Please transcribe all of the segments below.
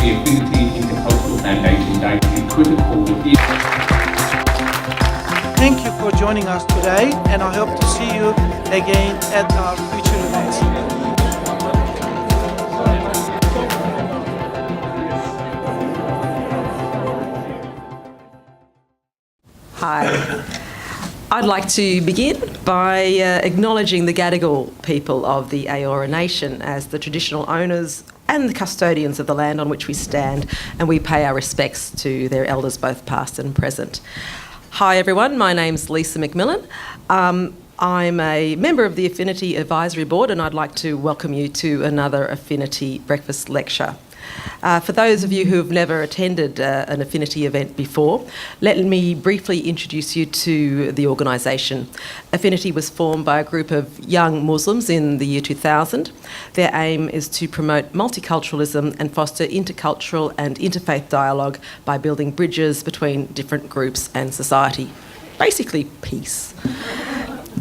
the Affinity Intercultural Foundation Day to be critical within. Thank you for joining us today, and I hope to see you again at our future events. Hi. I'd like to begin by acknowledging the Gadigal people of the Eora Nation as the traditional owners and the custodians of the land on which we stand, and we pay our respects to their elders, both past and present. Hi everyone, my name's Lisa McMillan. I'm a member of the Affinity Advisory Board, and I'd like to welcome you to another Affinity Breakfast Lecture. For those of you who have never attended an Affinity event before, let me briefly introduce you to the organisation. Affinity was formed by a group of young Muslims in the year 2000. Their aim is to promote multiculturalism and foster intercultural and interfaith dialogue by building bridges between different groups and society. Basically, peace.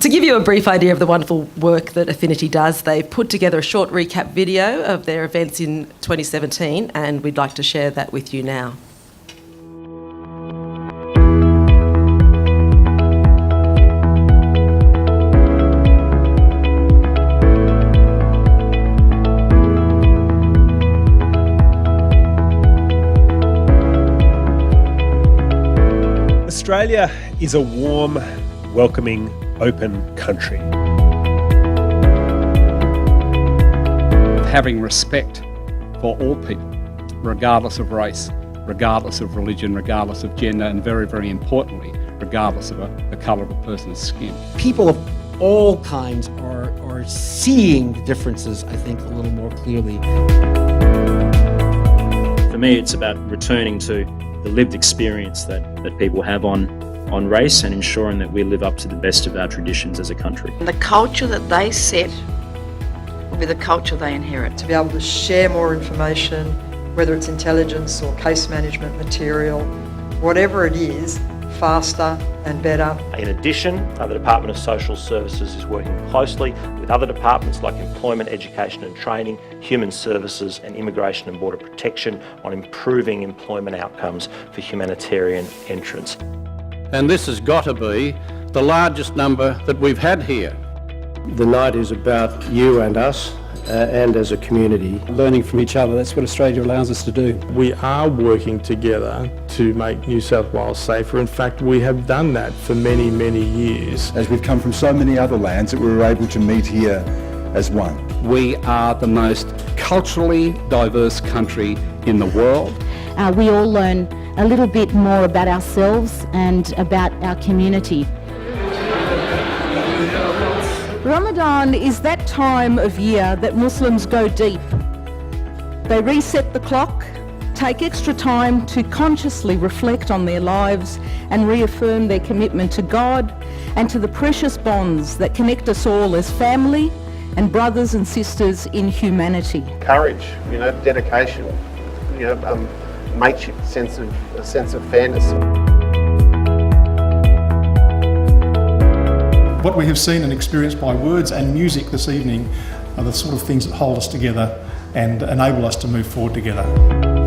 To give you a brief idea of the wonderful work that Affinity does, they've put together a short recap video of their events in 2017, and we'd like to share that with you now. Australia is a warm, welcoming, open country. Having respect for all people, regardless of race, regardless of religion, regardless of gender, and very, very importantly, regardless of the colour of a person's skin. People of all kinds are seeing the differences, I think, a little more clearly. For me, it's about returning to the lived experience that people have on race and ensuring that we live up to the best of our traditions as a country. The culture that they set will be the culture they inherit. To be able to share more information, whether it's intelligence or case management material, whatever it is, faster and better. In addition, the Department of Social Services is working closely with other departments like Employment, Education and Training, Human Services and Immigration and Border Protection on improving employment outcomes for humanitarian entrants. And this has got to be the largest number that we've had here. The night is about you and us, and as a community. Learning from each other, that's what Australia allows us to do. We are working together to make New South Wales safer. In fact, we have done that for many, many years. As we've come from so many other lands that we were able to meet here as one. We are the most culturally diverse country in the world. We all learn a little bit more about ourselves and about our community. Ramadan is that time of year that Muslims go deep. They reset the clock, take extra time to consciously reflect on their lives and reaffirm their commitment to God and to the precious bonds that connect us all as family and brothers and sisters in humanity. Courage, dedication, mateship, a sense of fairness. What we have seen and experienced by words and music this evening are the sort of things that hold us together and enable us to move forward together.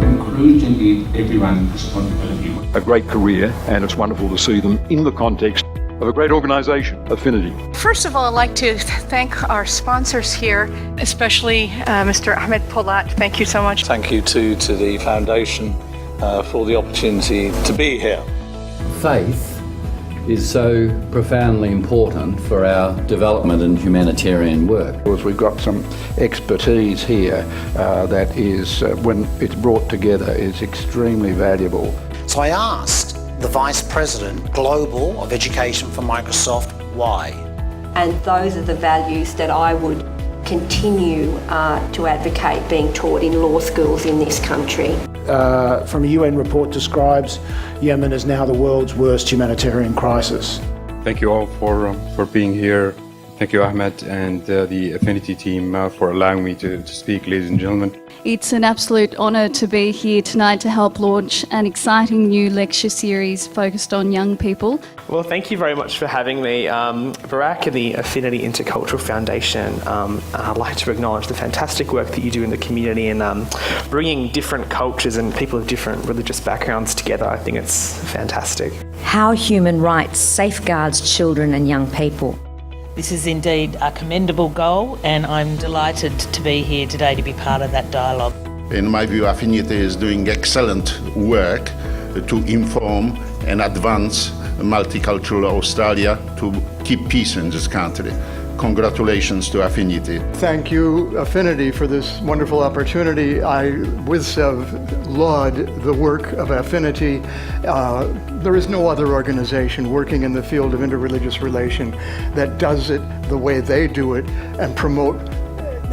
Inclusion is everyone's responsibility. A great career, and it's wonderful to see them in the context of a great organisation, Affinity. First of all, I'd like to thank our sponsors here, especially Mr. Ahmed Polat. Thank you so much. Thank you to the Foundation for the opportunity to be here. Faith is so profoundly important for our development and humanitarian work. Because we've got some expertise here that is, when it's brought together, is extremely valuable. So I asked the Vice President Global of Education for Microsoft, why? And those are the values that I would continue to advocate being taught in law schools in this country. From a UN report describes Yemen as now the world's worst humanitarian crisis. Thank you all for being here. Thank you, Ahmed, and the Affinity team for allowing me to speak, ladies and gentlemen. It's an absolute honour to be here tonight to help launch an exciting new lecture series focused on young people. Well, thank you very much for having me. Barack and the Affinity Intercultural Foundation, I'd like to acknowledge the fantastic work that you do in the community and bringing different cultures and people of different religious backgrounds together. I think it's fantastic. How human rights safeguards children and young people. This is indeed a commendable goal, and I'm delighted to be here today to be part of that dialogue. In my view, Affinity is doing excellent work to inform and advance multicultural Australia to keep peace in this country. Congratulations to Affinity. Thank you, Affinity, for this wonderful opportunity. I, with Sev, laud the work of Affinity. There is no other organization working in the field of interreligious relation that does it the way they do it and promote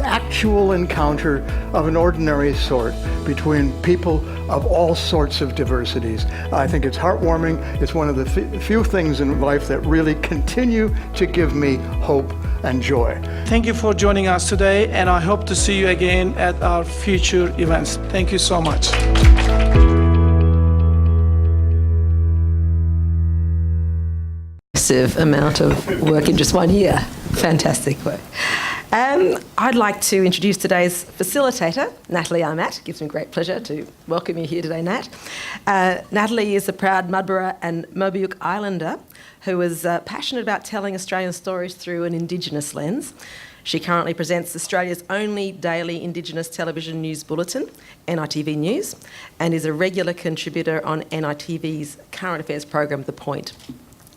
actual encounter of an ordinary sort between people of all sorts of diversities. I think it's heartwarming. It's one of the few things in life that really continue to give me hope and joy. Thank you for joining us today, and I hope to see you again at our future events. Thank you so much. Massive amount of work in just 1 year. Fantastic work. I'd like to introduce today's facilitator, Natalie Armat. It gives me great pleasure to welcome you here today, Nat. Natalie is a proud Mudburra and Mobiuk Islander who is passionate about telling Australian stories through an Indigenous lens. She currently presents Australia's only daily Indigenous television news bulletin, NITV News, and is a regular contributor on NITV's current affairs program, The Point.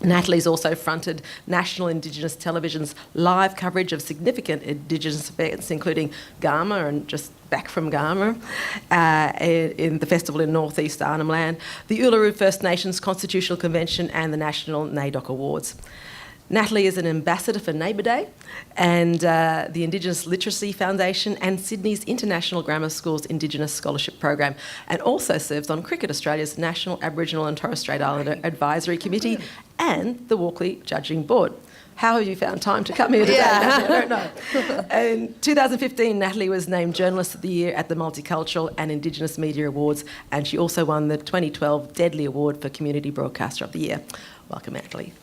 Natalie's also fronted National Indigenous Television's live coverage of significant Indigenous events, including Garma and just back from Garma, in the festival in North East Arnhem Land, the Uluru First Nations Constitutional Convention and the National NAIDOC Awards. Natalie is an ambassador for Neighbour Day and the Indigenous Literacy Foundation and Sydney's International Grammar School's Indigenous Scholarship Program, and also serves on Cricket Australia's National Aboriginal and Torres Strait Islander Advisory Committee and the Walkley Judging Board. How have you found time to come here today? I don't know. In 2015, Natalie was named Journalist of the Year at the Multicultural and Indigenous Media Awards, and she also won the 2012 Deadly Award for Community Broadcaster of the Year. Welcome, Natalie.